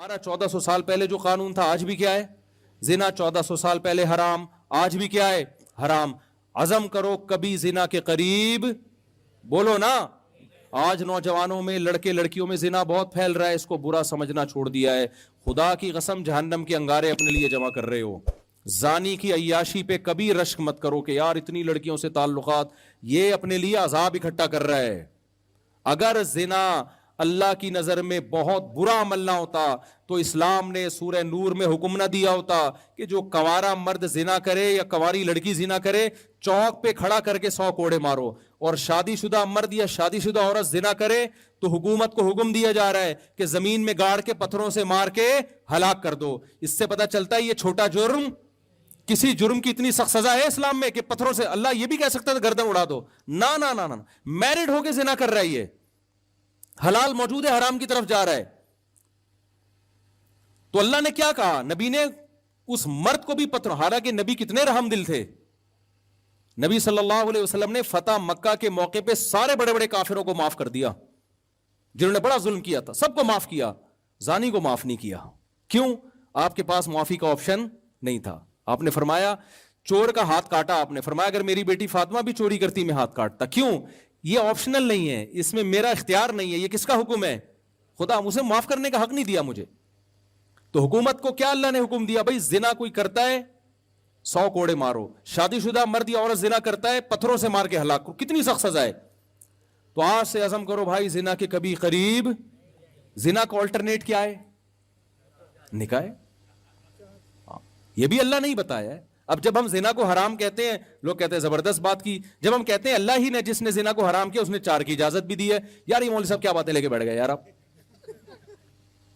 ہمارا 1400 سال پہلے جو قانون تھا آج بھی کیا ہے؟ زنا 1400 سال پہلے حرام، آج بھی کیا ہے؟ حرام. عزم کرو کبھی زنا کے قریب، بولو نا. آج نوجوانوں میں، لڑکے لڑکیوں میں زنا بہت پھیل رہا ہے، اس کو برا سمجھنا چھوڑ دیا ہے. خدا کی قسم جہنم کے انگارے اپنے لیے جمع کر رہے ہو. زانی کی عیاشی پہ کبھی رشک مت کرو کہ یار اتنی لڑکیوں سے تعلقات، یہ اپنے لیے عذاب اکٹھا کر رہا ہے. اگر زنا اللہ کی نظر میں بہت برا عمل نہ ہوتا تو اسلام نے سورہ نور میں حکم نہ دیا ہوتا کہ جو کنوارا مرد زنا کرے یا کنواری لڑکی زنا کرے چوک پہ کھڑا کر کے 100 کوڑے مارو، اور شادی شدہ مرد یا شادی شدہ عورت زنا کرے تو حکومت کو حکم دیا جا رہا ہے کہ زمین میں گاڑ کے پتھروں سے مار کے ہلاک کر دو. اس سے پتہ چلتا ہے یہ چھوٹا جرم، کسی جرم کی اتنی سخت سزا ہے اسلام میں کہ پتھروں سے. اللہ یہ بھی کہہ سکتا ہے گردن اڑا دو، نہ نہ نہ نہ، میرڈ ہو کے زنا کر رہا ہے، یہ حلال موجود ہے، حرام کی طرف جا رہا ہے. تو اللہ نے کیا کہا؟ نبی نے اس مرد کو بھی پتھر، حالانکہ نبی کتنے رحم دل تھے. نبی صلی اللہ علیہ وسلم نے فتح مکہ کے موقع پہ سارے بڑے بڑے کافروں کو معاف کر دیا جنہوں نے بڑا ظلم کیا تھا، سب کو معاف کیا، زانی کو معاف نہیں کیا. کیوں؟ آپ کے پاس معافی کا آپشن نہیں تھا. آپ نے فرمایا چور کا ہاتھ کاٹا، آپ نے فرمایا اگر میری بیٹی فاطمہ بھی چوری کرتی میں ہاتھ کاٹتا. کیوں؟ یہ آپشنل نہیں ہے، اس میں میرا اختیار نہیں ہے، یہ کس کا حکم ہے؟ خدا مجھے معاف کرنے کا حق نہیں دیا مجھے. تو حکومت کو کیا اللہ نے حکم دیا؟ بھائی زنا کوئی کرتا ہے 100 کوڑے مارو، شادی شدہ مرد یا عورت زنا کرتا ہے پتھروں سے مار کے ہلاک کرو. کتنی سخت سزا ہے. تو آج سے عزم کرو بھائی زنا کے کبھی قریب. زنا کا آلٹرنیٹ کیا ہے؟ نکاح ہے. یہ بھی اللہ نے ہی بتایا ہے. اب جب ہم زنا کو حرام کہتے ہیں، لوگ کہتے ہیں زبردست بات کی. جب ہم کہتے ہیں اللہ ہی نے جس نے زنا کو حرام کیا اس نے 4 کی اجازت بھی دی ہے، یار یہ مولوی صاحب کیا باتیں لے کے بیٹھ گئے یار، آپ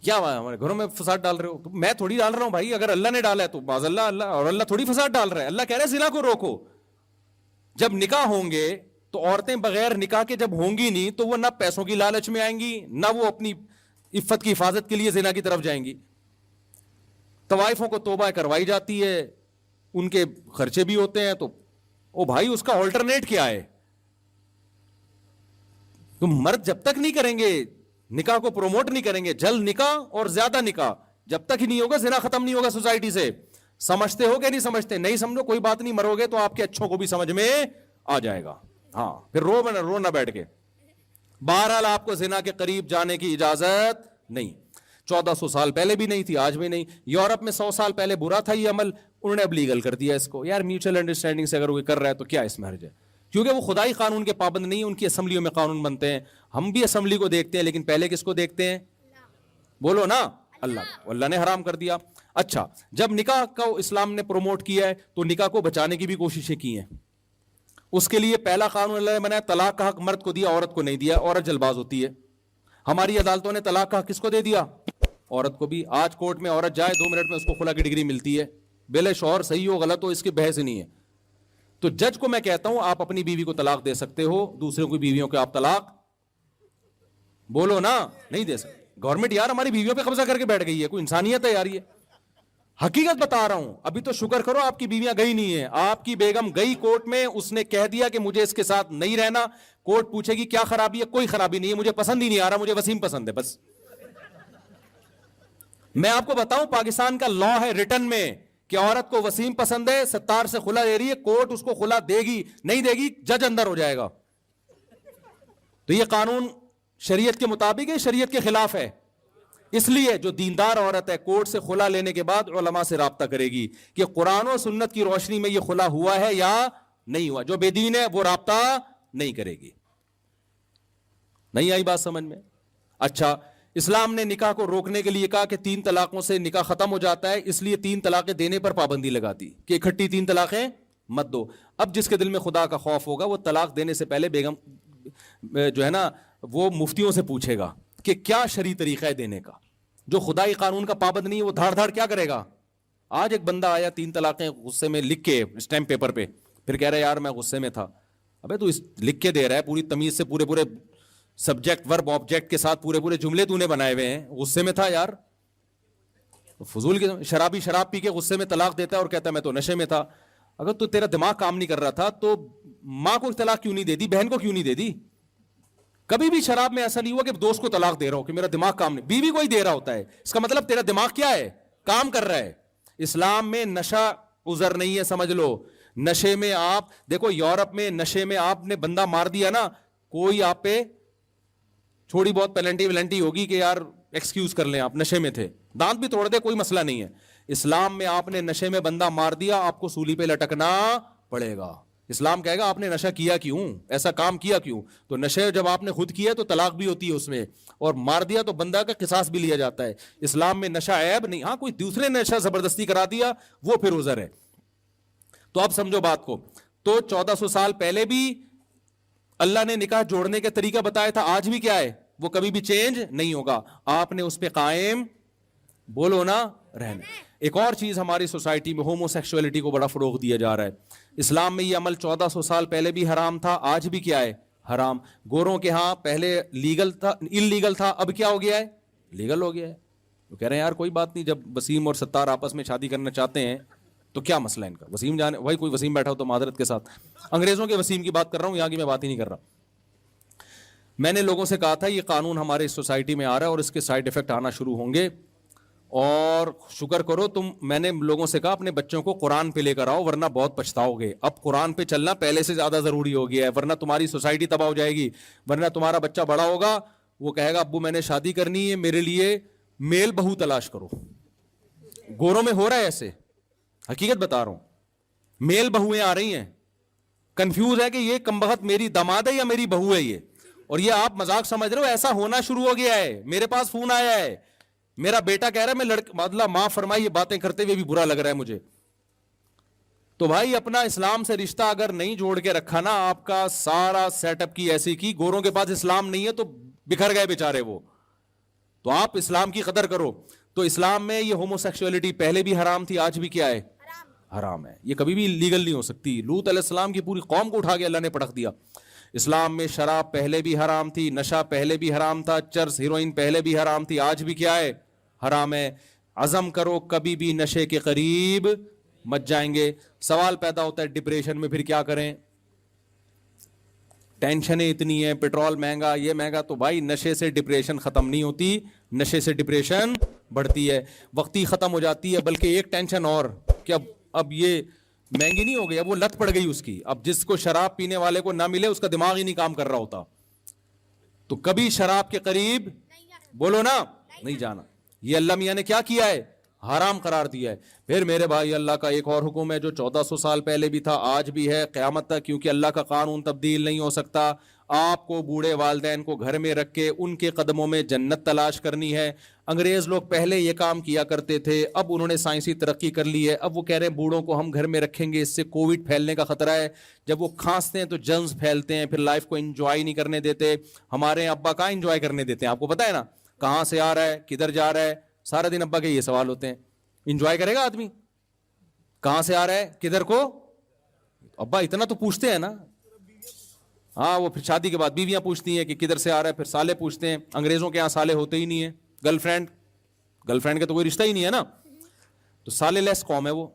کیا ہمارے گھروں میں فساد ڈال رہے ہو؟ تو میں تھوڑی ڈال رہا ہوں بھائی، اگر اللہ نے ڈالا ہے تو باز اللہ، اور اللہ تھوڑی فساد ڈال رہا ہے. اللہ کہہ رہے ہیں زنا کو روکو. جب نکاح ہوں گے تو عورتیں بغیر نکاح کے جب ہوں گی نہیں تو وہ نہ پیسوں کی لالچ میں آئیں گی، نہ وہ اپنی عفت کی حفاظت کے لیے زنا کی طرف جائیں گی. طوائفوں کو توبہ کروائی جاتی ہے، ان کے خرچے بھی ہوتے ہیں، تو او بھائی اس کا آلٹرنیٹ کیا ہے؟ تم مرد جب تک نہیں کریں گے، نکاح کو پروموٹ نہیں کریں گے، جلد نکاح اور زیادہ نکاح جب تک ہی نہیں ہوگا زنا ختم نہیں ہوگا سوسائٹی سے. سمجھتے ہو کہ نہیں سمجھتے؟ نہیں سمجھو کوئی بات نہیں، مرو گے تو آپ کے اچھوں کو بھی سمجھ میں آ جائے گا. ہاں پھر رو نہ بیٹھ کے. بہرحال آپ کو زنا کے قریب جانے کی اجازت نہیں. 1400 سال پہلے بھی نہیں تھی، آج بھی نہیں. یورپ میں 100 سال پہلے برا تھا یہ عمل، انہوں نے اب لیگل کر دیا اس کو. یار میوچل انڈرسٹینڈنگ سے اگر وہ کر رہا ہے تو کیا اس میں حرج ہے؟ کیونکہ وہ خدائی قانون کے پابند نہیں، ان کی اسمبلیوں میں قانون بنتے ہیں. ہم بھی اسمبلی کو دیکھتے ہیں لیکن پہلے کس کو دیکھتے ہیں؟ بولو نا، اللہ. اللہ نے حرام کر دیا. اچھا، جب نکاح کو اسلام نے پروموٹ کیا ہے تو نکاح کو بچانے کی بھی کوششیں کی ہیں. اس کے لیے پہلا قانون اللہ نے بنایا، طلاق کا حق مرد کو دیا، عورت کو نہیں دیا. عورت جلباز ہوتی ہے. ہماری عدالتوں نے طلاق کا حق کس کو دے دیا؟ عورت کو بھی. آج کورٹ میں عورت جائے 2 منٹ میں اس کو خلا کی ڈگری ملتی ہے. بے شوہر صحیح ہو غلط ہو اس کی بحث نہیں ہے. تو جج کو میں کہتا ہوں آپ اپنی بیوی کو طلاق دے سکتے ہو، دوسروں کی بیویوں کو آپ طلاق بولو نا نہیں دے سکتے. گورنمنٹ یار ہماری بیویوں پہ قبضہ کر کے بیٹھ گئی ہے، کوئی انسانیت ہے یار؟ یہ حقیقت بتا رہا ہوں. ابھی تو شکر کرو آپ کی بیویاں گئی نہیں ہیں. آپ کی بیگم گئی کورٹ میں، اس نے کہہ دیا کہ مجھے اس کے ساتھ نہیں رہنا. کورٹ پوچھے گی کیا خرابی ہے؟ کوئی خرابی نہیں ہے، مجھے پسند ہی نہیں آ رہا، مجھے وسیم پسند ہے بس. میں آپ کو بتاؤں پاکستان کا لا ہے ریٹن میں کہ عورت کو وسیم پسند ہے، 70 سے خلا دے رہی ہے، کورٹ اس کو خلا دے گی نہیں دے گی جج اندر ہو جائے گا. تو یہ قانون شریعت کے مطابق ہے، شریعت کے خلاف ہے. اس لیے جو دیندار عورت ہے کورٹ سے خلا لینے کے بعد علماء سے رابطہ کرے گی کہ قرآن و سنت کی روشنی میں یہ خلا ہوا ہے یا نہیں ہوا. جو بے دین ہے وہ رابطہ نہیں کرے گی. نہیں آئی بات سمجھ میں؟ اچھا، اسلام نے نکاح کو روکنے کے لیے کہا کہ 3 طلاقوں سے نکاح ختم ہو جاتا ہے، اس لیے 3 طلاقیں دینے پر پابندی لگا دی کہ اکٹھی 3 طلاقیں مت دو. اب جس کے دل میں خدا کا خوف ہوگا وہ طلاق دینے سے پہلے بیگم جو ہے نا وہ مفتیوں سے پوچھے گا کہ کیا شرعی طریقہ ہے دینے کا. جو خدائی قانون کا پابند نہیں ہے وہ دھاڑ دھاڑ کیا کرے گا؟ آج ایک بندہ آیا 3 طلاقیں غصے میں لکھ کے اسٹیمپ پیپر پہ، پھر کہہ رہا ہے یار میں غصے میں تھا. ابے تو لکھ کے دے رہا ہے پوری تمیز سے، پورے سبجیکٹ ورب آبجیکٹ کے ساتھ پورے جملے تو نے بنائے ہوئے ہیں، غصے میں تھا یار. فضول کے شرابی شراب پی کے غصے میں طلاق دیتا ہے اور کہتا ہے میں تو نشے میں تھا. اگر تو تیرا دماغ کام نہیں کر رہا تھا تو ماں کو طلاق کیوں نہیں دے دی؟ بہن کو کیوں نہیں دے دی؟ کبھی بھی شراب میں ایسا نہیں ہوا کہ دوست کو طلاق دے رہا ہو کہ میرا دماغ کام نہیں, بیوی کو ہی دے رہا ہوتا ہے, اس کا مطلب تیرا دماغ کیا ہے, کام کر رہا ہے. اسلام میں نشہ عذر نہیں ہے, سمجھ لو. نشے میں آپ دیکھو, یورپ میں نشے میں آپ نے بندہ مار دیا نا, کوئی آپ پہ تھوڑی بہت پینلٹی ولنٹی ہوگی کہ یار ایکسکیوز کر لیں, آپ نشے میں تھے, دانت بھی توڑ دے, کوئی مسئلہ نہیں ہے. اسلام میں آپ نے نشے میں بندہ مار دیا, آپ کو سولی پہ لٹکنا پڑے گا. اسلام کہے گا آپ نے نشہ کیا کیوں, ایسا کام کیا کیوں. تو نشے جب آپ نے خود کیا تو طلاق بھی ہوتی ہے اس میں, اور مار دیا تو بندہ کا قصاص بھی لیا جاتا ہے. اسلام میں نشہ عیب نہیں, ہاں کوئی دوسرے نے نشہ زبردستی کرا دیا وہ پھر عذر ہے. تو اب سمجھو بات کو, تو 1400 سال پہلے بھی اللہ نے نکاح جوڑنے کا طریقہ بتایا تھا, آج بھی کیا ہے, وہ کبھی بھی چینج نہیں ہوگا. آپ نے اس پہ قائم, بولو نا, رہنا. ایک اور چیز ہماری سوسائٹی میں ہومو سیکسولیٹی کو بڑا فروغ دیا جا رہا ہے. اسلام میں یہ عمل 1400 سال پہلے بھی حرام تھا, آج بھی کیا ہے, حرام. گوروں کے ہاں پہلے لیگل تھا, انلیگل تھا, اب کیا ہو گیا ہے, لیگل ہو گیا ہے. تو کہہ رہے ہیں یار کوئی بات نہیں, جب وسیم اور ستار آپس میں شادی کرنا چاہتے ہیں تو کیا مسئلہ ہے ان کا, وسیم جانے, وہی کوئی وسیم بیٹھا ہو تو معذرت کے ساتھ انگریزوں کے وسیم کی بات کر رہا ہوں, یہاں کی میں بات ہی نہیں کر رہا. میں نے لوگوں سے کہا تھا یہ قانون ہمارے اس سوسائٹی میں آ رہا ہے اور اس کے سائیڈ افیکٹ آنا شروع ہوں گے, اور شکر کرو تم, میں نے لوگوں سے کہا اپنے بچوں کو قرآن پہ لے کر آؤ ورنہ بہت پچھتاؤ گے. اب قرآن پہ چلنا پہلے سے زیادہ ضروری ہو گیا ہے, ورنہ تمہاری سوسائٹی تباہ ہو جائے گی. ورنہ تمہارا بچہ بڑا ہوگا, وہ کہے گا ابو میں نے شادی کرنی ہے, میرے لیے میل بہو تلاش کرو. گوروں میں ہو رہا ہے ایسے, حقیقت بتا رہا ہوں, میل بہویں آ رہی ہیں, کنفیوز ہے کہ یہ کمبخت میری داماد ہے یا میری بہو ہے یہ, اور یہ آپ مذاق سمجھ رہے ہو, ایسا ہونا شروع ہو گیا ہے. میرے پاس فون آیا ہے, میرا بیٹا کہہ رہا ہے میں مطلب معاف فرمائی یہ باتیں کرتے ہوئے بھی برا لگ رہا ہے مجھے. تو بھائی اپنا اسلام سے رشتہ اگر نہیں جوڑ کے رکھا نا, آپ کا سارا سیٹ اپ کی ایسی کی, گوروں کے پاس اسلام نہیں ہے تو بکھر گئے بیچارے وہ. تو آپ اسلام کی قدر کرو. تو اسلام میں یہ ہومو سیکسولیٹی پہلے بھی حرام تھی, آج بھی کیا ہے, حرام ہے. یہ کبھی بھی لیگل نہیں ہو سکتی. لوط علیہ السلام کی پوری قوم کو اٹھا کے اللہ نے پٹک دیا. اسلام میں شراب پہلے بھی حرام تھی, نشہ پہلے بھی حرام تھا, چرس ہیروئن پہلے بھی حرام تھی, آج بھی کیا ہے, حرام ہے. عزم کرو کبھی بھی نشے کے قریب مت جائیں گے. سوال پیدا ہوتا ہے ڈپریشن میں پھر کیا کریں, ٹینشنیں اتنی ہیں, پیٹرول مہنگا, یہ مہنگا. تو بھائی نشے سے ڈپریشن ختم نہیں ہوتی, نشے سے ڈپریشن بڑھتی ہے, وقتی ختم ہو جاتی ہے. بلکہ ایک ٹینشن اور کہ اب یہ مہنگی نہیں ہو گئی, اب وہ لت پڑ گئی اس کی. اب جس کو شراب پینے والے کو نہ ملے اس کا دماغ ہی نہیں کام کر رہا ہوتا. تو کبھی شراب کے قریب, بولو نا, نہیں جانا. یہ اللہ میاں نے کیا کیا ہے, حرام قرار دیا ہے. پھر میرے بھائی اللہ کا ایک اور حکم ہے جو 1400 سال پہلے بھی تھا, آج بھی ہے, قیامت تک, کیونکہ اللہ کا قانون تبدیل نہیں ہو سکتا. آپ کو بوڑھے والدین کو گھر میں رکھ کے ان کے قدموں میں جنت تلاش کرنی ہے. انگریز لوگ پہلے یہ کام کیا کرتے تھے, اب انہوں نے سائنسی ترقی کر لی ہے, اب وہ کہہ رہے ہیں بوڑھوں کو ہم گھر میں رکھیں گے, اس سے کووڈ پھیلنے کا خطرہ ہے. جب وہ کھانستے ہیں تو جرمز پھیلتے ہیں, پھر لائف کو انجوائے نہیں کرنے دیتے. ہمارے ابا کہاں انجوائے کرنے دیتے ہیں, آپ کو پتا ہے نا, کہاں سے آ رہا ہے, کدھر جا رہا ہے, سارا دن ابا کے یہ سوال ہوتے ہیں. انجوائے کرے گا آدمی, کہاں سے آ رہا ہے, کدھر کو, ابا اتنا تو پوچھتے ہیں نا. ہاں وہ پھر شادی کے بعد بیویاں پوچھتی ہیں کہ کدھر سے آ رہا ہے, پھر سالے پوچھتے ہیں. انگریزوں کے یہاں سالے ہوتے ہی نہیں ہیں, گرل فرینڈ کا تو کوئی رشتہ ہی نہیں ہے نا, تو سالے لیس قوم ہے وہ.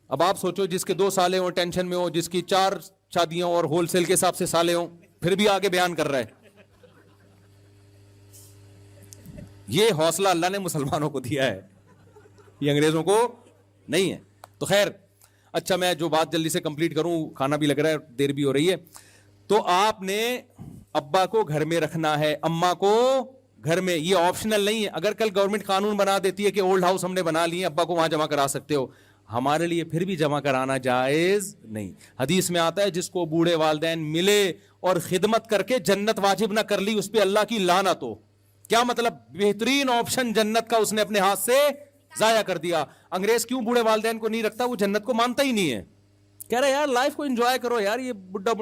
اب آپ سوچو جس کے 2 سالے ہوں ٹینشن میں ہو, جس کی 4 شادیاں اور ہول سیل کے حساب سے سالے ہوں, پھر بھی آگے بیان کر رہا ہے. یہ حوصلہ اللہ نے مسلمانوں کو دیا ہے, یہ انگریزوں کو نہیں ہے. تو خیر, اچھا میں جو بات جلدی سے کمپلیٹ کروں, کھانا بھی لگ رہا ہے, دیر بھی ہو رہی ہے. تو آپ نے ابا کو گھر میں رکھنا ہے, اماں کو گھر میں, یہ آپشنل نہیں ہے. اگر کل گورنمنٹ قانون بنا دیتی ہے کہ اولڈ ہاؤس ہم نے بنا لی, ابا کو وہاں جمع کرا سکتے ہو, ہمارے لیے پھر بھی جمع کرانا جائز نہیں. حدیث میں آتا ہے جس کو بوڑھے والدین ملے اور خدمت کر کے جنت واجب نہ کر لی, اس پہ اللہ کی لعنت ہو. کیا مطلب, بہترین آپشن جنت کا اس نے اپنے ہاتھ سے ضائع کر دیا. انگریز کیوں بوڑھے والدین کو نہیں رکھتا, وہ جنت کو مانتا ہی نہیں ہے. کہہ رہے یار لائف کو انجوائے کرو یار, یہ بڈھا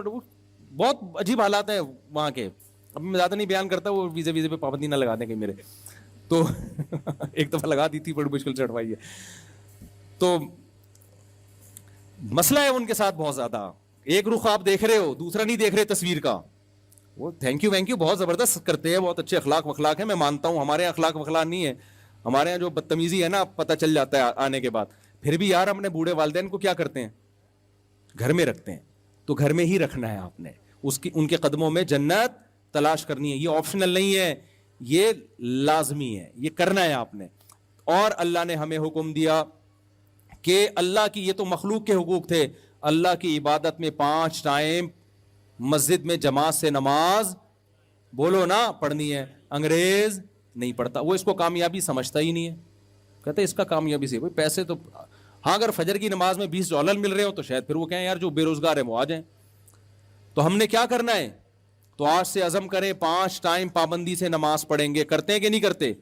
بہت عجیب حالات ہیں وہاں کے. اب میں زیادہ نہیں بیان کرتا, وہ ویزے پہ پابندی نہ لگا دیں کہیں میرے, تو ایک دفعہ لگا دی تھی, بڑی مشکل سے ہٹوائی ہے. تو مسئلہ ہے ان کے ساتھ بہت زیادہ, ایک رخ آپ دیکھ رہے ہو, دوسرا نہیں دیکھ رہے تصویر کا. وہ تھینک یو بہت زبردست کرتے ہیں, بہت اچھے اخلاق وخلاق ہیں, میں مانتا ہوں. ہمارے یہاں اخلاق وخلاق نہیں ہے, ہمارے یہاں جو بدتمیزی ہے نا پتہ چل جاتا ہے آنے کے بعد. پھر بھی یار اپنے بوڑھے والدین کو کیا کرتے ہیں, گھر میں رکھتے ہیں. تو گھر میں ہی رکھنا ہے آپ نے, ان کے قدموں میں جنت تلاش کرنی ہے. یہ آپشنل نہیں ہے, یہ لازمی ہے, یہ کرنا ہے آپ نے. اور اللہ نے ہمیں حکم دیا کہ اللہ کی, یہ تو مخلوق کے حقوق تھے, اللہ کی عبادت میں 5 ٹائم مسجد میں جماعت سے نماز بولو نا پڑھنی ہے. انگریز نہیں پڑھتا, وہ اس کو کامیابی سمجھتا ہی نہیں ہے, کہتے اس کا کامیابی سے پیسے تو, ہاں اگر فجر کی نماز میں $20 مل رہے ہو تو شاید پھر وہ کہیں یار جو بے روزگار ہیں وہ آ جائیں. تو ہم نے کیا کرنا ہے, تو آج سے عزم کریں 5 ٹائم پابندی سے نماز پڑھیں گے. کرتے ہیں کہ نہیں کرتے؟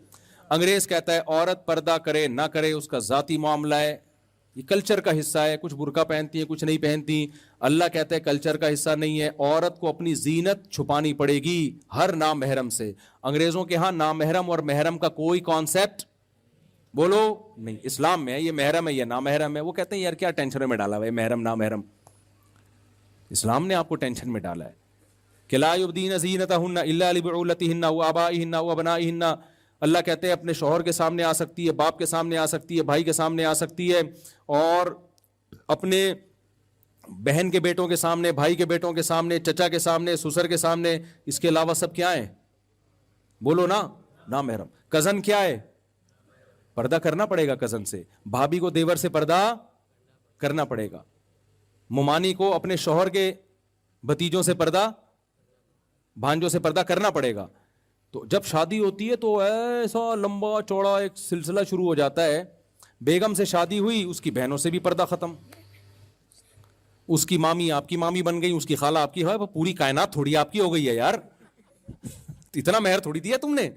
انگریز کہتا ہے عورت پردہ کرے نہ کرے اس کا ذاتی معاملہ ہے, یہ کلچر کا حصہ ہے, کچھ برقع پہنتی ہیں کچھ نہیں پہنتی. اللہ کہتا ہے کلچر کا حصہ نہیں ہے, عورت کو اپنی زینت چھپانی پڑے گی ہر نامحرم سے. انگریزوں کے ہاں نامحرم اور محرم کا کوئی کانسیپٹ بولو نہیں, اسلام میں ہے, یہ محرم ہے یہ نامحرم ہے. وہ کہتے ہیں یار کیا ٹینشن میں ڈالا ہوا ہے محرم نامحرم, اسلام نے آپ کو ٹینشن میں ڈالا ہے کہ لا یبدین زینتہن الا لبعولتہن و آبائہن و ابنائہن. اللہ کہتے ہیں اپنے شوہر کے سامنے آ سکتی ہے, باپ کے سامنے آ سکتی ہے, بھائی کے سامنے آ سکتی ہے, اور اپنے بہن کے بیٹوں کے سامنے, بھائی کے بیٹوں کے سامنے, چچا کے سامنے, سسر کے سامنے. اس کے علاوہ سب کیا ہے بولو نا نامحرم. کزن کیا ہے, پردہ کرنا پڑے گا کزن سے, بھابھی کو دیور سے پردہ کرنا پڑے گا, ممانی کو اپنے شوہر کے بھتیجوں سے پردہ, بھانجوں سے پردہ کرنا پڑے گا. تو جب شادی ہوتی ہے تو ایسا لمبا چوڑا ایک سلسلہ شروع ہو جاتا ہے. بیگم سے شادی ہوئی, اس کی بہنوں سے بھی پردہ ختم, اس کی مامی آپ کی مامی بن گئی, اس کی خالہ آپ کی, پوری کائنات تھوڑی آپ کی ہو گئی ہے یار, اتنا مہر تھوڑی دیا تم نے.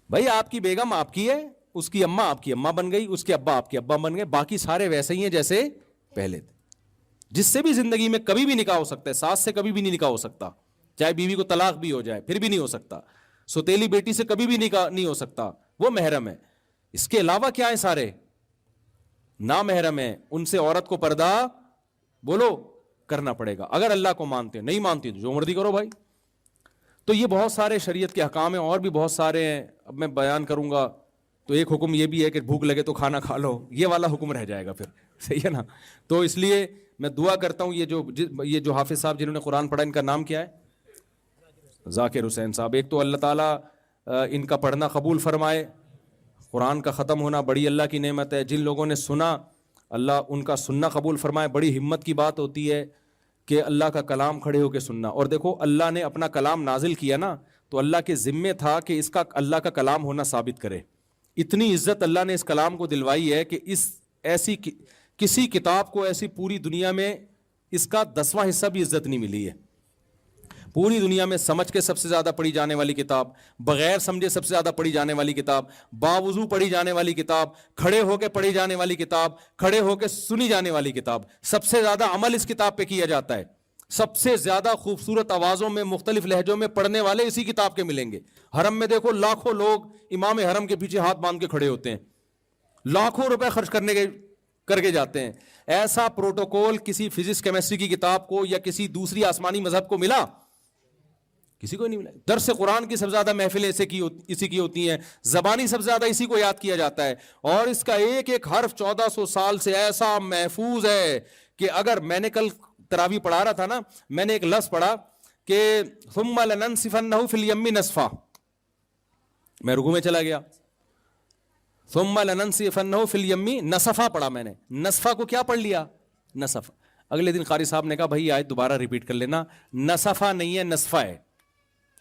بھائی آپ کی بیگم آپ کی ہے, اس کی اماں آپ کی اماں بن گئی, اس کے ابا آپ کے ابا بن گئے, باقی سارے ویسے ہی ہیں جیسے پہلے تھے. جس سے بھی زندگی میں کبھی بھی نکاح ہو سکتا ہے, ساس سے کبھی بھی نہیں نکاح ہو سکتا, چاہے بیوی کو طلاق بھی ہو جائے پھر بھی نہیں ہو سکتا. سوتیلی بیٹی سے کبھی بھی نکاح نہیں ہو سکتا, وہ محرم ہے. اس کے علاوہ کیا ہے, سارے نامحرم ہیں, ان سے عورت کو پردہ بولو کرنا پڑے گا. اگر اللہ کو مانتے, نہیں مانتی تو جو مرضی کرو بھائی. تو یہ بہت سارے شریعت کے احکام ہیں, اور بھی بہت سارے ہیں, اب میں بیان کروں گا. تو ایک حکم یہ بھی ہے کہ بھوک لگے تو کھانا کھا لو, یہ والا حکم رہ جائے گا پھر, صحیح ہے نا. تو اس لیے میں دعا کرتا ہوں, یہ جو حافظ صاحب جنہوں نے قرآن پڑھا, ان کا نام کیا ہے, ذاکر حسین صاحب. ایک تو اللہ تعالیٰ ان کا پڑھنا قبول فرمائے, قرآن کا ختم ہونا بڑی اللہ کی نعمت ہے. جن لوگوں نے سنا, اللہ ان کا سننا قبول فرمائے. بڑی ہمت کی بات ہوتی ہے کہ اللہ کا کلام کھڑے ہو کے سننا. اور دیکھو اللہ نے اپنا کلام نازل کیا نا, تو اللہ کے ذمے تھا کہ اس کا اللہ کا کلام ہونا ثابت کرے. اتنی عزت اللہ نے اس کلام کو دلوائی ہے کہ اس ایسی کسی کتاب کو ایسی پوری دنیا میں اس کا 10واں حصہ بھی عزت نہیں ملی ہے. پوری دنیا میں سمجھ کے سب سے زیادہ پڑھی جانے والی کتاب, بغیر سمجھے سب سے زیادہ پڑھی جانے والی کتاب, باوضو پڑھی جانے والی کتاب, کھڑے ہو کے پڑھی جانے والی کتاب, کھڑے ہو کے سنی جانے والی کتاب, سب سے زیادہ عمل اس کتاب پہ کیا جاتا ہے. سب سے زیادہ خوبصورت آوازوں میں مختلف لہجوں میں پڑھنے والے اسی کتاب کے ملیں گے. حرم میں دیکھو لاکھوں لوگ امام حرم کے پیچھے ہاتھ باندھ کے کھڑے ہوتے ہیں, لاکھوں روپے خرچ کر کے جاتے ہیں. ایسا پروٹوکول کسی فزکس کیمسٹری کی کتاب کو یا کسی دوسری آسمانی مذہب کو ملا؟ کسی کو نہیں ملا. درس قرآن کی سب سے زیادہ محفلیں اسی کی ہوتی ہیں, زبانی سب سے زیادہ اسی کو یاد کیا جاتا ہے, اور اس کا ایک ایک حرف 1400 سال سے ایسا محفوظ ہے کہ اگر میں نے کل تراویح پڑھا رہا تھا نا, میں نے ایک لفظ پڑھا کہ ثم لننسفنہ فی الیم نسفا, میں رکوع میں چلا گیا, ثم لننسفنہ فی الیم نسفا پڑھا میں نے, نسفا کو کیا پڑھ لیا, نسفا. اگلے دن قاری صاحب نے کہا بھائی آیت دوبارہ ریپیٹ کر لینا, نسفا نہیں ہے نسفا ہے.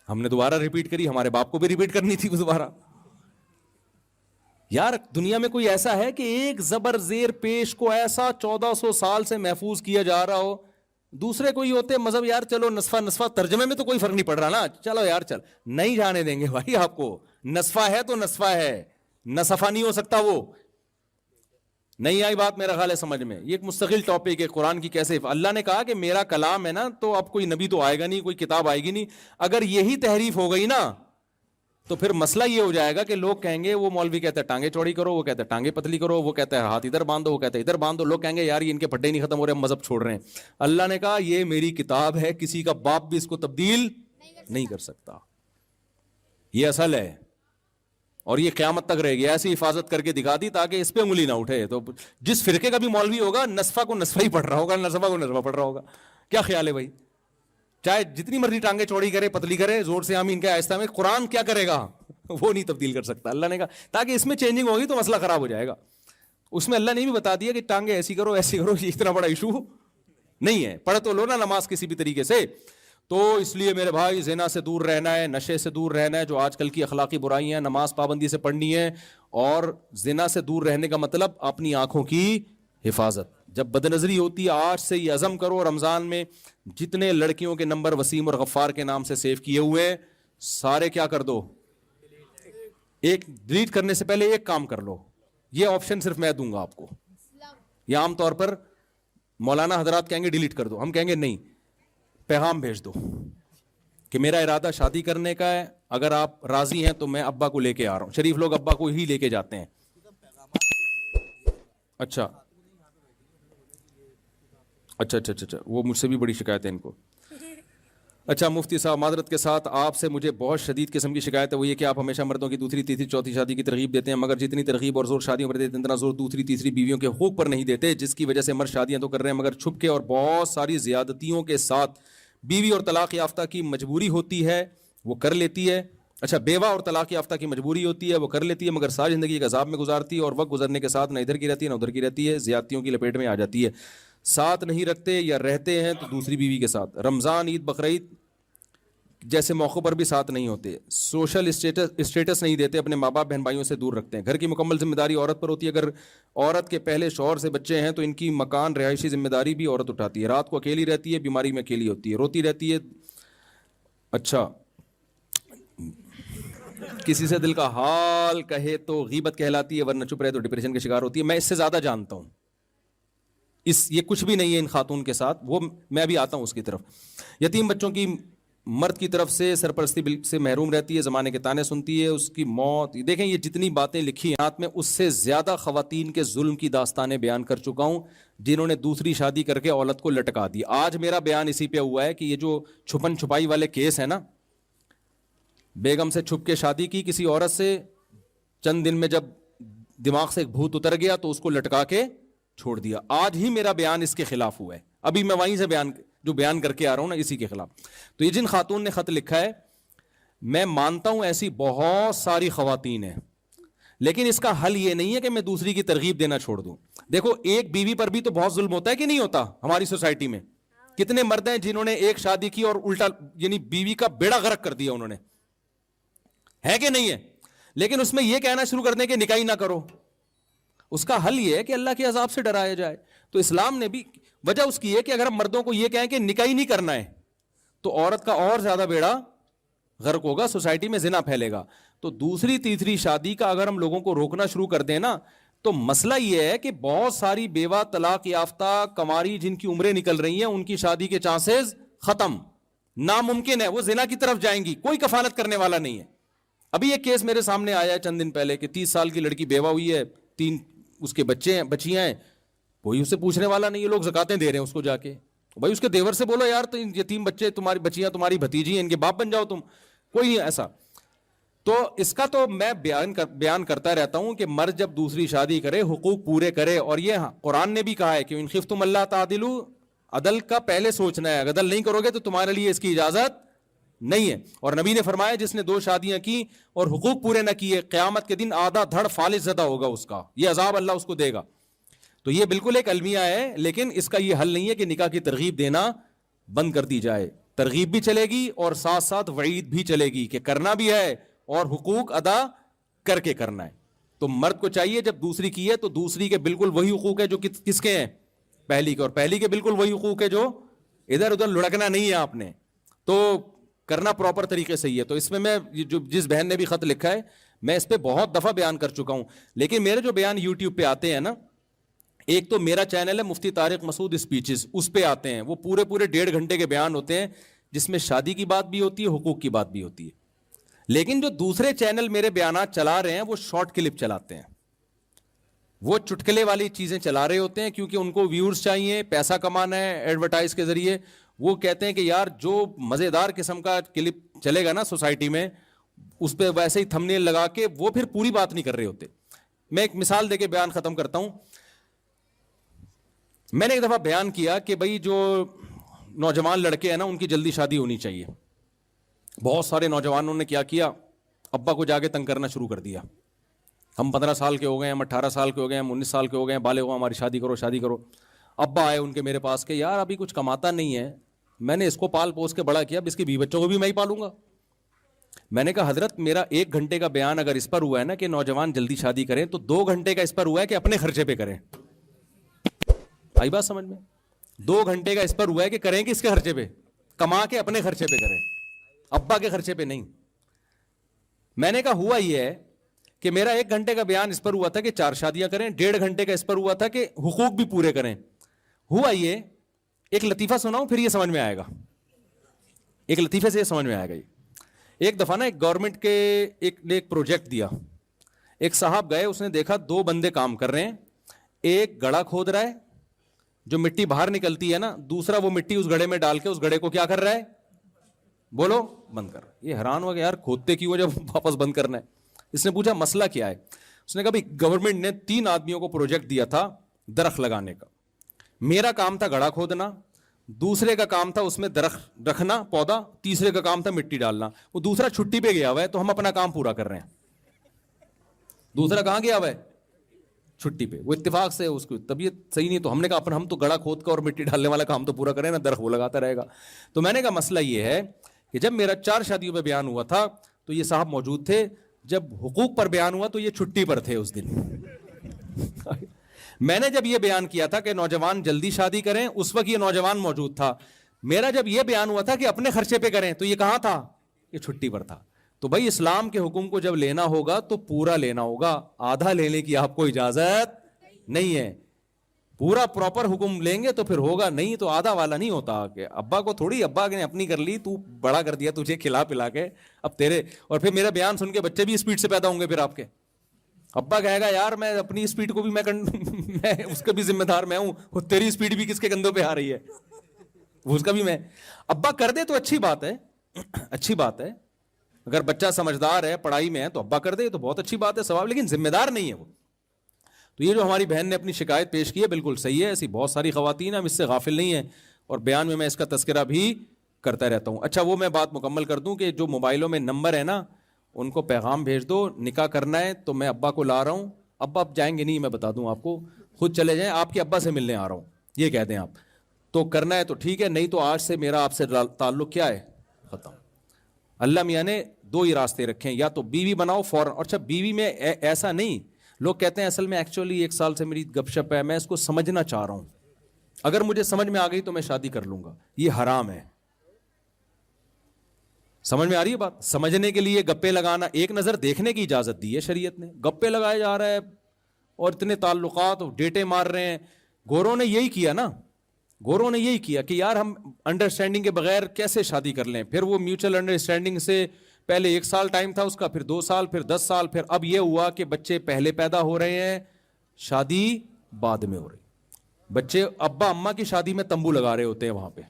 ہم نے دوبارہ ریپیٹ کری, ہمارے باپ کو بھی ریپیٹ کرنی تھی دوبارہ. یار دنیا میں کوئی ایسا ہے کہ ایک زبر زیر پیش کو ایسا 1400 سال سے محفوظ کیا جا رہا ہو؟ دوسرے کوئی ہوتے مذہب یار چلو نسفا ترجمے میں تو کوئی فرق نہیں پڑ رہا نا, چلو یار چل, نہیں جانے دیں گے بھائی آپ کو. نسفا ہے تو نسفا ہے, نسفا نہیں ہو سکتا. وہ نہیں آئی بات میرا خیال ہے سمجھ میں. یہ ایک مستقل ٹاپک ہے قرآن کی کیسے اللہ نے کہا کہ میرا کلام ہے نا, تو اب کوئی نبی تو آئے گا نہیں, کوئی کتاب آئے گی نہیں. اگر یہی تحریف ہو گئی نا تو پھر مسئلہ یہ ہو جائے گا کہ لوگ کہیں گے, وہ مولوی کہتے ہیں ٹانگیں چوڑی کرو, وہ کہتے ہیں ٹانگیں پتلی کرو, وہ کہتے ہیں ہاتھ ادھر باندھو, وہ کہتے ہیں ادھر باندھو. لوگ کہیں گے یار یہ ان کے پھڈے ہی نہیں ختم ہو رہے, ہم مذہب چھوڑ رہے ہیں. اللہ نے کہا یہ میری کتاب ہے, کسی کا باپ بھی اس کو تبدیل نہیں کر سکتا. یہ اصل ہے, اور یہ قیامت تک رہے گی. ایسی حفاظت کر کے دکھا دی تاکہ اس پہ انگلی نہ اٹھے. تو جس فرقے کا بھی مولوی ہوگا نسفا کو نسفا ہی پڑھ رہا ہوگا, نسفا کو نسفا پڑھ رہا ہوگا. کیا خیال ہے بھائی؟ چاہے جتنی مرضی ٹانگیں چوڑی کرے پتلی کرے زور سے آمین کہ آہستہ میں، قرآن کیا کرے گا؟ وہ نہیں تبدیل کر سکتا. اللہ نے کہا تاکہ اس میں چینجنگ ہوگی تو مسئلہ خراب ہو جائے گا. اس میں اللہ نے بھی بتا دیا کہ ٹانگیں ایسی کرو ایسی کرو، یہ اتنا بڑا ایشو نہیں ہے. پڑھ تو لو نا نماز کسی بھی طریقے سے. تو اس لیے میرے بھائی زنا سے دور رہنا ہے، نشے سے دور رہنا ہے، جو آج کل کی اخلاقی برائیاں ہیں نماز پابندی سے پڑھنی ہے. اور زنا سے دور رہنے کا مطلب اپنی آنکھوں کی حفاظت. جب بدنظری ہوتی ہے آج سے یہ عزم کرو، رمضان میں جتنے لڑکیوں کے نمبر وسیم اور غفار کے نام سے سیو کیے ہوئے سارے کیا کر دو، ایک ڈیلیٹ کرنے سے پہلے ایک کام کر لو. یہ آپشن صرف میں دوں گا آپ کو. یہ عام طور پر مولانا حضرات کہیں گے ڈیلیٹ کر دو، ہم کہیں گے نہیں، پیغام بھیج دو کہ میرا ارادہ شادی کرنے کا ہے، اگر آپ راضی ہیں تو میں ابا کو لے کے آ رہا ہوں. شریف لوگ ابا کو ہی لے کے جاتے ہیں. اچھا اچھا اچھا اچھا وہ مجھ سے بھی بڑی شکایت ہے ان کو. اچھا مفتی صاحب معذرت کے ساتھ آپ سے مجھے بہت شدید قسم کی شکایت ہے، وہ یہ کہ آپ ہمیشہ مردوں کی دوسری تیسری چوتھی شادی کی ترغیب دیتے ہیں، مگر جتنی ترغیب اور زور شادیوں پر دیتے ہیں اتنا زور دوسری تیسری بیویوں کے حقوق پر نہیں دیتے، جس کی وجہ سے مرد شادیاں تو کر رہے ہیں مگر چھپ کے اور بہت ساری زیادتیوں کے ساتھ. بیوی اور طلاق یافتہ کی مجبوری ہوتی ہے وہ کر لیتی ہے. اچھا بیوہ اور طلاق یافتہ کی مجبوری ہوتی ہے وہ کر لیتی ہے، مگر ساری زندگی ایک عذاب میں گزارتی ہے اور وقت گزرنے کے ساتھ نہ ادھر کی رہتی ہے نہ ادھر کی رہتی ہے، زیادتیوں کی لپیٹ میں آ جاتی ہے. ساتھ نہیں رکھتے یا رہتے ہیں تو دوسری بیوی کے ساتھ. رمضان عید بقرعید جیسے موقعوں پر بھی ساتھ نہیں ہوتے. سوشل اسٹیٹس نہیں دیتے، اپنے ماں باپ بہن بھائیوں سے دور رکھتے ہیں. گھر کی مکمل ذمہ داری عورت پر ہوتی ہے. اگر عورت کے پہلے شوہر سے بچے ہیں تو ان کی مکان رہائشی ذمہ داری بھی عورت اٹھاتی ہے. رات کو اکیلی رہتی ہے، بیماری میں اکیلی ہوتی ہے، روتی رہتی ہے. اچھا کسی سے دل کا حال کہے تو غیبت کہلاتی ہے، ورنہ چپ رہے تو ڈپریشن کا شکار ہوتی ہے. میں اس سے زیادہ جانتا ہوں، یہ کچھ بھی نہیں ہے ان خاتون کے ساتھ، وہ میں بھی آتا ہوں اس کی طرف. یتیم بچوں کی مرد کی طرف سے سرپرستی سے محروم رہتی ہے، زمانے کے تانے سنتی ہے، اس کی موت. دیکھیں یہ جتنی باتیں لکھی ہیں میں اس سے زیادہ خواتین کے ظلم کی داستانیں بیان کر چکا ہوں جنہوں نے دوسری شادی کر کے عورت کو لٹکا دی. آج میرا بیان اسی پہ ہوا ہے کہ یہ جو چھپن چھپائی والے کیس ہیں نا، بیگم سے چھپ کے شادی کی کسی عورت سے، چند دن میں جب دماغ سے ایک بھوت اتر گیا تو اس کو لٹکا کے چھوڑ دیا. آج ہی میرا بیان اس کے خلاف ہوا ہے، ابھی میں وہیں سے بیان کر کے آ رہا ہوں نا اسی کے خلاف. تو یہ جن خاتون نے خط لکھا ہے میں مانتا ہوں ایسی بہت ساری خواتین ہیں، لیکن اس کا حل یہ نہیں ہے کہ میں دوسری کی ترغیب دینا چھوڑ دوں. دیکھو ایک بیوی پر بھی تو بہت ظلم ہوتا ہے کہ نہیں ہوتا ہماری سوسائٹی میں. کتنے مرد ہیں جنہوں نے ایک شادی کی اور الٹا یعنی بیوی کا بیڑا غرق کر دیا انہوں نے، ہے کہ نہیں ہے؟ لیکن اس میں یہ کہنا شروع کر دیں کہ نکاح نہ کرو. اس کا حل یہ ہے کہ اللہ کے عذاب سے ڈرایا جائے. تو اسلام نے بھی وجہ اس کی ہے کہ اگر ہم مردوں کو یہ کہیں کہ نکاح نہیں کرنا ہے تو عورت کا اور زیادہ بیڑا غرق ہوگا، سوسائٹی میں زنا پھیلے گا. تو دوسری تیسری شادی کا اگر ہم لوگوں کو روکنا شروع کر دیں نا تو مسئلہ یہ ہے کہ بہت ساری بیوہ طلاق یافتہ کماری جن کی عمریں نکل رہی ہیں ان کی شادی کے چانسز ختم، ناممکن ہے، وہ زنا کی طرف جائیں گی، کوئی کفالت کرنے والا نہیں ہے. ابھی ایک کیس میرے سامنے آیا ہے چند دن پہلے کہ 30 سال کی لڑکی بیوہ ہوئی ہے، 3 اس کے بچے ہیں بچیاں ہیں، کوئی اسے پوچھنے والا نہیں ہے، لوگ زکاتیں دے رہے ہیں اس کو جا کے. بھائی اس کے دیور سے بولو یار یہ 3 بچے تمہاری بچیاں تمہاری بھتیجی ہیں، ان کے باپ بن جاؤ تم. کوئی نہیں ایسا. تو اس کا تو میں بیان کرتا رہتا ہوں کہ مرد جب دوسری شادی کرے حقوق پورے کرے. اور یہ قرآن نے بھی کہا ہے کہ ان خفتم اللہ تعدلوا، عدل کا پہلے سوچنا ہے، عدل نہیں کرو گے تو تمہارے لیے اس کی اجازت نہیں ہے. اور نبی نے فرمایا جس نے 2 شادیاں کی اور حقوق پورے نہ کیے قیامت کے دن آدھا دھڑ فالج زدہ ہوگا، اس کا یہ عذاب اللہ اس کو دے گا. تو یہ بالکل ایک المیہ ہے، لیکن اس کا یہ حل نہیں ہے کہ نکاح کی ترغیب دینا بند کر دی جائے. ترغیب بھی چلے گی اور ساتھ ساتھ وعید بھی چلے گی کہ کرنا بھی ہے اور حقوق ادا کر کے کرنا ہے. تو مرد کو چاہیے جب دوسری کی ہے تو دوسری کے بالکل وہی حقوق ہے جو کس کے ہیں، پہلی کے، اور پہلی کے بالکل وہی حقوق ہے جو ادھر ادھر لڑکنا نہیں ہے آپ نے، تو کرنا پراپر طریقے سے ہی ہے. تو اس میں جس بہن نے بھی خط لکھا ہے میں اس پہ بہت دفعہ بیان کر چکا ہوں. لیکن میرے جو بیان یوٹیوب پہ آتے ہیں نا، ایک تو میرا چینل ہے مفتی طارق مسعود اسپیچز، اس پہ آتے ہیں، وہ پورے 1.5 گھنٹے کے بیان ہوتے ہیں جس میں شادی کی بات بھی ہوتی ہے، حقوق کی بات بھی ہوتی ہے. لیکن جو دوسرے چینل میرے بیانات چلا رہے ہیں وہ شارٹ کلپ چلاتے ہیں، وہ چٹکلے والی چیزیں چلا رہے ہوتے ہیں کیونکہ ان کو ویورز چاہیے، پیسہ کمانا ہے ایڈورٹائز کے ذریعے. وہ کہتے ہیں کہ یار جو مزیدار قسم کا کلپ چلے گا نا سوسائٹی میں اس پہ ویسے ہی تھمبنیل لگا کے وہ پھر پوری بات نہیں کر رہے ہوتے. میں ایک مثال دے کے بیان ختم کرتا ہوں. میں نے ایک دفعہ بیان کیا کہ بھائی جو نوجوان لڑکے ہیں نا ان کی جلدی شادی ہونی چاہیے. بہت سارے نوجوانوں نے کیا کیا, ابا کو جا کے تنگ کرنا شروع کر دیا. ہم 15 سال کے ہو گئے, ہم 18 سال کے ہو گئے, ہم 19 سال کے ہو گئے, بالغ ہو, ہماری شادی کرو شادی کرو. ابا آئے ان کے میرے پاس کہ یار ابھی کچھ کماتا نہیں ہے, میں نے اس کو پال پوس کے بڑا کیا, اب اس کے 20 بچوں کو بھی میں ہی پالوں گا. میں نے کہا حضرت میرا 1 گھنٹے کا بیان اگر اس پر ہوا ہے نا کہ نوجوان جلدی شادی کریں, تو 2 گھنٹے کا اس پر ہوا ہے کہ اپنے خرچے پہ کریں. آئی بات سمجھ میں؟ 2 گھنٹے کا اس پر ہوا ہے کہ کریں کہ اس کے خرچے پہ, کما کے اپنے خرچے پہ کریں, ابا کے خرچے پہ نہیں. میں نے کہا ہوا یہ ہے کہ میرا 1 گھنٹے کا بیان اس پر ہوا تھا کہ 4 شادیاں کریں, 1.5 گھنٹے کا اس پر ہوا تھا کہ حقوق بھی پورے کریں. ہوا یہ, ایک لطیفہ سناؤں پھر یہ سمجھ میں آئے گا, ایک لطیفے سے یہ سمجھ میں آئے گا. ایک دفعہ نا ایک گورنمنٹ کے ایک پروجیکٹ دیا, ایک صاحب گئے, اس نے دیکھا 2 بندے کام کر رہے ہیں, ایک گڑھا کھود رہا ہے جو مٹی باہر نکلتی ہے نا, دوسرا وہ مٹی اس گڑھے میں ڈال کے اس گڑھے کو کیا کر رہا ہے, بولو, بند کر. یہ حیران ہوا کہ یار کھودتے کیوں جب واپس بند کرنا ہے. اس نے پوچھا مسئلہ کیا ہے. اس نے کہا بھائی گورنمنٹ نے 3 آدمیوں کو پروجیکٹ دیا تھا درخت لگانے کا, میرا کام تھا گڑھا کھودنا, دوسرے کا کام تھا اس میں درخت رکھنا پودا, تیسرے کا کام تھا مٹی ڈالنا. وہ دوسرا چھٹی پہ گیا ہوا ہے تو ہم اپنا کام پورا کر رہے ہیں. دوسرا کہاں گیا ہوا ہے, چھٹی پہ. وہ اتفاق سے اس کی طبیعت صحیح نہیں, تو ہم نے کہا ہم تو گڑھا کھود کا اور مٹی ڈالنے والا کام تو پورا کریں نا, درخت وہ لگاتا رہے گا. تو میں نے کہا مسئلہ یہ ہے کہ جب میرا 4 شادیوں پہ بیان ہوا تھا تو یہ صاحب موجود تھے, جب حقوق پر بیان ہوا تو یہ چھٹی پر تھے اس دن. میں نے جب یہ بیان کیا تھا کہ نوجوان جلدی شادی کریں, اس وقت یہ نوجوان موجود تھا. میرا جب یہ بیان ہوا تھا کہ اپنے خرچے پہ کریں, تو یہ کہاں تھا, یہ چھٹی پر تھا. تو بھائی اسلام کے حکم کو جب لینا ہوگا تو پورا لینا ہوگا, آدھا لینے کی آپ کو اجازت نہیں ہے. پورا پراپر حکم لیں گے تو پھر ہوگا, نہیں تو آدھا والا نہیں ہوتا. کہ ابا کو تھوڑی, ابا نے اپنی کر لی, تو بڑا کر دیا تجھے کھلا پلا کے, اب تیرے. اور پھر میرا بیان سن کے بچے بھی اسپیڈ سے پیدا ہوں گے پھر آپ کے. ابا کہے گا یار میں اپنی اسپیڈ کو بھی میں اس کا بھی ذمہ دار میں ہوں, تیری اسپیڈ بھی کس کے کندھوں پہ آ رہی ہے, اس کا بھی میں. ابا کر دے تو اچھی بات ہے, اچھی بات ہے. اگر بچہ سمجھدار ہے, پڑھائی میں ہے, تو ابا کر دے تو بہت اچھی بات ہے, ثواب. لیکن ذمہ دار نہیں ہے وہ. تو یہ جو ہماری بہن نے اپنی شکایت پیش کی ہے بالکل صحیح ہے. ایسی بہت ساری خواتین ہم اس سے غافل نہیں ہیں, اور بیان میں اس کا تذکرہ بھی کرتا رہتا ہوں. اچھا وہ میں بات مکمل کر دوں کہ جو موبائلوں میں نمبر ہے نا, ان کو پیغام بھیج دو, نکاح کرنا ہے تو میں ابا کو لا رہا ہوں. ابا آپ جائیں گے نہیں, میں بتا دوں آپ کو, خود چلے جائیں, آپ کے ابا سے ملنے آ رہا ہوں, یہ کہہ دیں آپ. تو کرنا ہے تو ٹھیک ہے, نہیں تو آج سے میرا آپ سے تعلق کیا ہے, ختم. اللہ میاں نے 2 ہی راستے رکھے ہیں, یا تو بیوی بناؤ فوراً. اور اچھا بیوی میں ایسا نہیں, لوگ کہتے ہیں اصل میں ایکچولی 1 سال سے میری گپ شپ ہے, میں اس کو سمجھنا چاہ رہا ہوں, اگر مجھے سمجھ میں آ گئی تو میں شادی کر لوں گا. یہ حرام ہے. سمجھ میں آ رہی ہے بات؟ سمجھنے کے لیے گپے لگانا, ایک نظر دیکھنے کی اجازت دی ہے شریعت نے. گپے لگائے جا رہا ہے اور اتنے تعلقات ڈیٹے مار رہے ہیں. گوروں نے یہی کیا نا, گوروں نے یہی کیا کہ یار ہم انڈرسٹینڈنگ کے بغیر کیسے شادی کر لیں. پھر وہ میوچل انڈرسٹینڈنگ سے پہلے 1 سال ٹائم تھا اس کا, پھر 2 سال, پھر 10 سال, پھر اب یہ ہوا کہ بچے پہلے پیدا ہو رہے ہیں, شادی بعد میں ہو رہی. بچے ابا اماں کی شادی میں تمبو لگا رہے ہوتے ہیں وہاں پہ.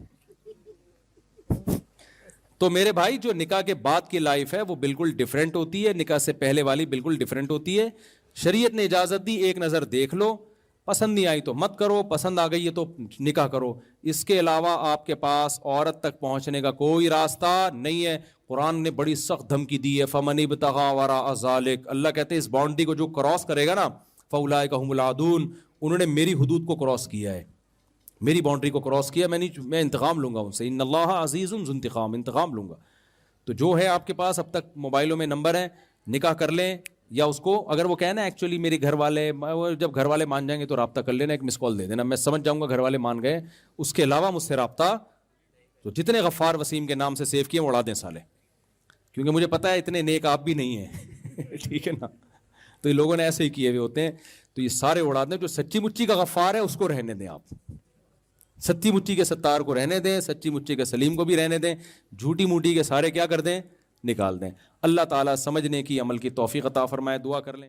تو میرے بھائی جو نکاح کے بعد کی لائف ہے وہ بالکل ڈیفرنٹ ہوتی ہے, نکاح سے پہلے والی بالکل ڈیفرنٹ ہوتی ہے. شریعت نے اجازت دی, ایک نظر دیکھ لو, پسند نہیں آئی تو مت کرو, پسند آ گئی ہے تو نکاح کرو. اس کے علاوہ آپ کے پاس عورت تک پہنچنے کا کوئی راستہ نہیں ہے. قرآن نے بڑی سخت دھمکی دی ہے, فَمَنِ ابْتَغَىٰ وَرَاءَ ذَلِكَ. اللہ کہتے ہیں اس باؤنڈری کو جو کراس کرے گا نا, فَأُولَٰئِكَ هُمُ الْعَادُونَ, انہوں نے میری حدود کو کراس کیا ہے, میری باؤنڈری کو کراس کیا. میں انتقام لوں گا ان سے, ان اللہ عزیز ذو انتقام, انتقام لوں گا. تو جو ہے آپ کے پاس اب تک موبائلوں میں نمبر ہیں, نکاح کر لیں. یا اس کو اگر وہ کہنا ایکچولی میرے گھر والے, جب گھر والے مان جائیں گے تو رابطہ کر لینا, ایک مس کال دے دینا, میں سمجھ جاؤں گا گھر والے مان گئے. اس کے علاوہ مجھ سے رابطہ, تو جتنے غفار وسیم کے نام سے سیو کیے اڑا دیں سالے, کیونکہ مجھے پتا ہے اتنے نیک آپ بھی نہیں ہیں. ٹھیک ہے نا, تو یہ لوگوں نے ایسے ہی کیے ہوئے ہوتے ہیں, تو یہ سارے اڑا دیں. جو سچی مچی کا غفار ہے اس کو رہنے دیں, آپ سچی مچی کے ستار کو رہنے دیں, سچی مچی کے سلیم کو بھی رہنے دیں, جھوٹی موٹی کے سارے کیا کر دیں, نکال دیں. اللہ تعالیٰ سمجھنے کی, عمل کی توفیق عطا فرمائے. دعا کر لیں.